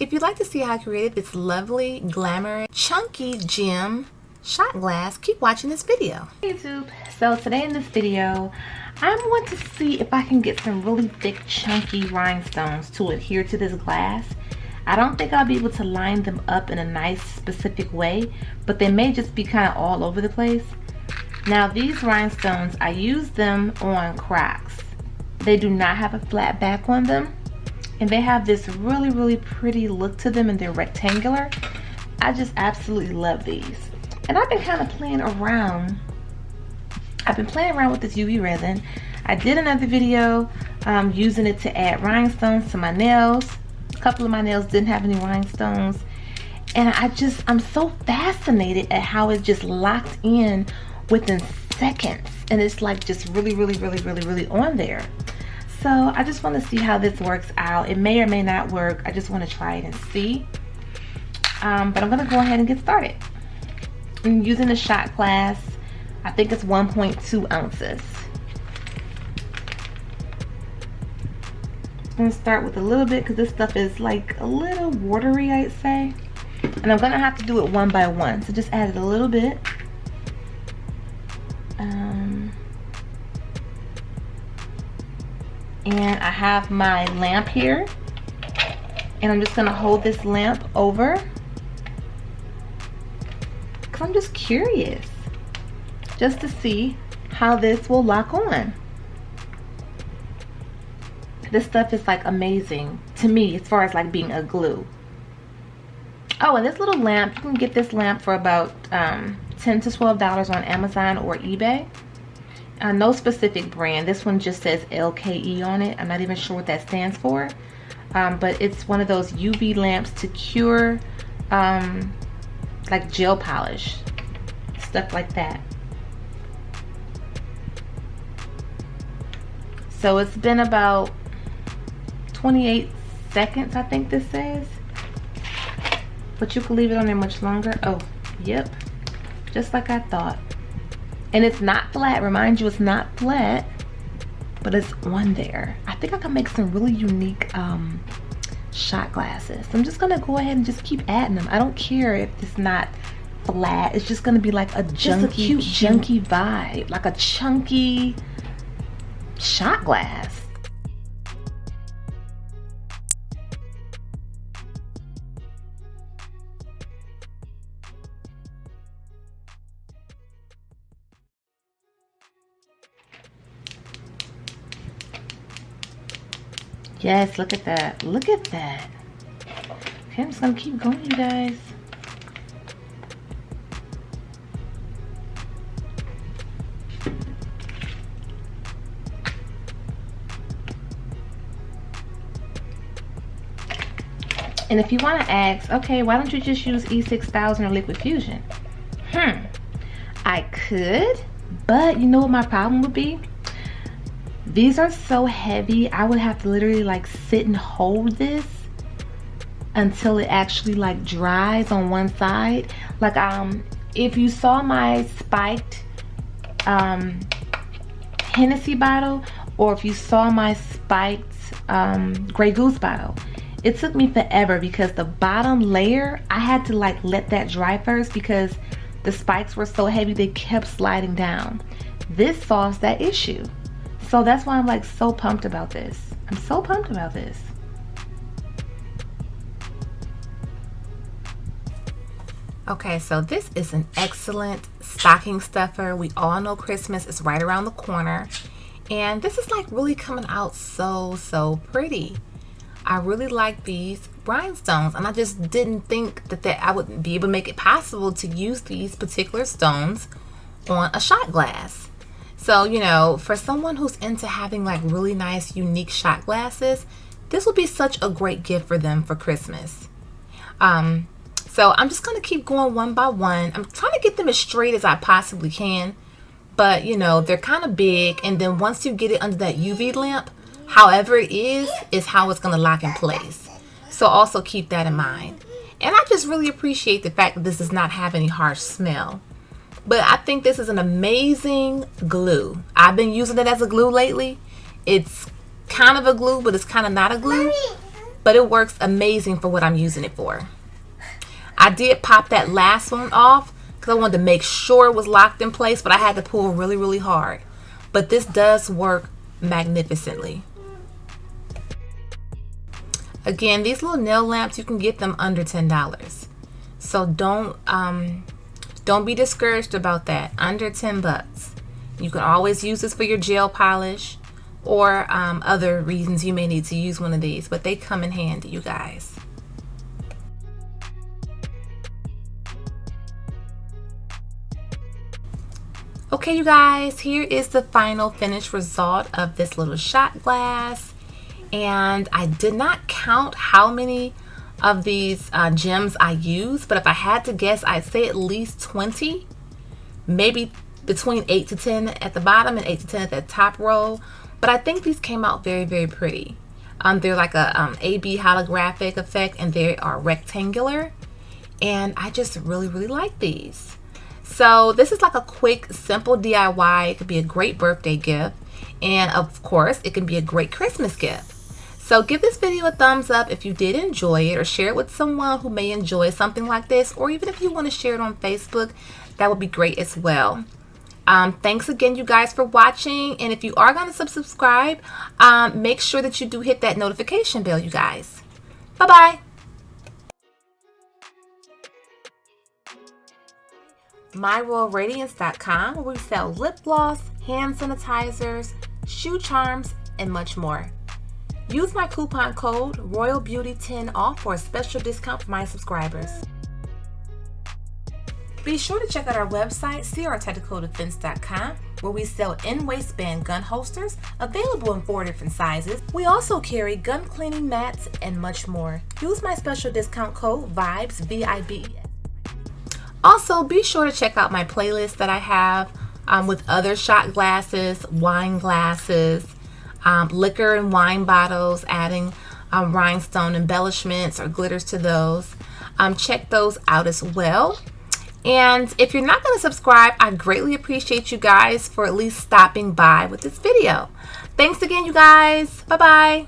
If you'd like to see how I created this lovely, glamorous, chunky gem shot glass, keep watching this video. Hey YouTube, so today in this video, I want to see if I can get some really thick, chunky rhinestones to adhere to this glass. I don't think I'll be able to line them up in a nice, specific way, but they may just be kind of all over the place. Now these rhinestones, I use them on CROCs. They do not have a flat back on them, and they have this really pretty look to them, and they're rectangular. I just absolutely love these. And I've been kind of playing around. I've been playing around with this UV resin. I did another video using it to add rhinestones to my nails. A couple of my nails didn't have any rhinestones. And I'm so fascinated at how it just locked in within seconds. And it's like just really on there. So I just want to see how this works out. It may or may not work. I just want to try it and see. But I'm going to go ahead and get started. I'm using the shot glass. I think it's 1.2 ounces. I'm going to start with a little bit because this stuff is like a little watery, I'd say. And I'm going to have to do it one by one. So just add it a little bit. And I have my lamp here, and I'm just gonna hold this lamp over because I'm just curious just to see how this will lock on. This stuff is like amazing to me as far as like being a glue. Oh, and this little lamp, you can get this lamp for about $10 to $12 on Amazon or eBay. No specific brand. This one just says LKE on it. I'm not even sure what that stands for. But it's one of those UV lamps to cure like gel polish. Stuff like that. So it's been about 28 seconds, I think this says. But you can leave it on there much longer. Oh, yep. Just like I thought. And it's not flat. Remind you, it's not flat, but it's on there. I think I can make some really unique shot glasses. I'm just gonna go ahead and just keep adding them. I don't care if it's not flat. It's just gonna be like a junky vibe, like a chunky shot glass. Yes, look at that. Look at that. Okay, I'm just gonna keep going, you guys. And if you want to ask, okay, why don't you just use E6000 or Liquid Fusion? I could, but you know what my problem would be? These are so heavy, I would have to literally like sit and hold this until it actually like dries on one side. Like if you saw my spiked Hennessy bottle, or if you saw my spiked Grey Goose bottle, it took me forever because the bottom layer, I had to like let that dry first because the spikes were so heavy they kept sliding down. This solves that issue. So that's why I'm like so pumped about this. I'm so pumped about this. Okay, so this is an excellent stocking stuffer. We all know Christmas is right around the corner. And this is like really coming out so pretty. I really like these rhinestones, and I just didn't think that I would be able to make it possible to use these particular stones on a shot glass. So, you know, for someone who's into having like really nice, unique shot glasses, this would be such a great gift for them for Christmas. So I'm just going to keep going one by one. I'm trying to get them as straight as I possibly can. But, you know, they're kind of big. And then once you get it under that UV lamp, however it is how it's going to lock in place. So also keep that in mind. And I just really appreciate the fact that this does not have any harsh smell. But I think this is an amazing glue. I've been using it as a glue lately. It's kind of a glue, but it's kind of not a glue. but it works amazing for what I'm using it for. I did pop that last one off because I wanted to make sure it was locked in place, but I had to pull really, really hard. But this does work magnificently. Again, these little nail lamps, you can get them under $10. So don't be discouraged about that. Under 10 bucks. You can always use this for your gel polish or other reasons you may need to use one of these, but they come in handy, you guys. Okay, you guys, here is the final finished result of this little shot glass. And I did not count how many of these gems I used, but if I had to guess, I'd say at least 20, maybe between 8 to 10 at the bottom and 8 to 10 at the top row. But I think these came out very, very pretty. They're like a AB holographic effect, and they are rectangular, and I just really, really like these. So this is like a quick, simple DIY. It could be a great birthday gift, and of course it can be a great Christmas gift. So give this video a thumbs up if you did enjoy it, or share it with someone who may enjoy something like this, or even if you want to share it on Facebook, that would be great as well. Thanks again, you guys, for watching, and if you are going to subscribe, make sure that you do hit that notification bell, you guys. Bye-bye. MyRoyalRadiance.com, where we sell lip gloss, hand sanitizers, shoe charms, and much more. Use my coupon code ROYALBEAUTY10OFF for a special discount for my subscribers. Be sure to check out our website, crtechnicaldefense.com, where we sell in-waistband gun holsters available in 4 different sizes. We also carry gun cleaning mats and much more. Use my special discount code VIBES, VIBES. Also, be sure to check out my playlist that I have with other shot glasses, wine glasses, liquor and wine bottles, adding rhinestone embellishments or glitters to those. Check those out as well. And if you're not going to subscribe, I greatly appreciate you guys for at least stopping by with this video. Thanks again, you guys. Bye-bye.